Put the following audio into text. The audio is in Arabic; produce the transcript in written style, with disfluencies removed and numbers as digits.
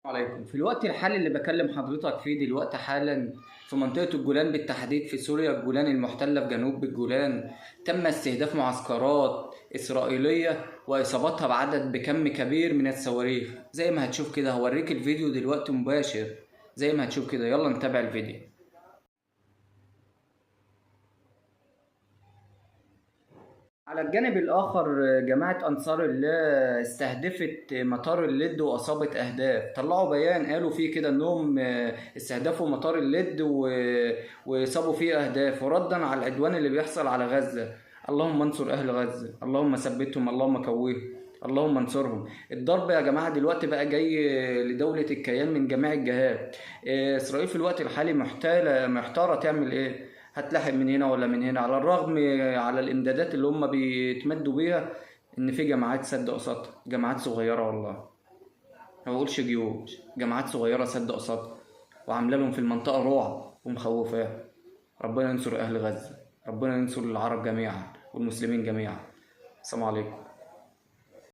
عليكم. في الوقت الحالي اللي بكلم حضرتك فيه دلوقتي حالا في منطقة الجولان بالتحديد في سوريا، الجولان المحتلة في جنوب الجولان، تم استهداف معسكرات إسرائيلية وإصابتها بعدد بكم كبير من الصواريخ. زي ما هتشوف كده، هوريك الفيديو دلوقتي مباشر زي ما هتشوف كده. يلا نتابع الفيديو. على الجانب الآخر، جماعة أنصار الله استهدفت مطار اللد وأصابت أهداف. طلعوا بيان قالوا فيه كده إنهم استهدفوا مطار اللد وصابوا فيه أهداف، وردا على العدوان اللي بيحصل على غزة. اللهم انصر أهل غزة، اللهم ثبتهم، اللهم قويهم، اللهم انصرهم. الضرب يا جماعة دلوقتي بقى جاي لدولة الكيان من جميع الجهات. إسرائيل في الوقت الحالي محتارة تعمل إيه؟ هتلاحق من هنا ولا من هنا، على الرغم على الامدادات اللي هم بيتمدوا بيها ان في جماعات سد قصادها، جماعات صغيره والله ما بقولش جيوش، جماعات صغيره سد قصادها وعامله لهم في المنطقه رعب ومخوفاهم. ربنا ينصر اهل غزه، ربنا ينصر العرب جميعا والمسلمين جميعا. السلام عليكم.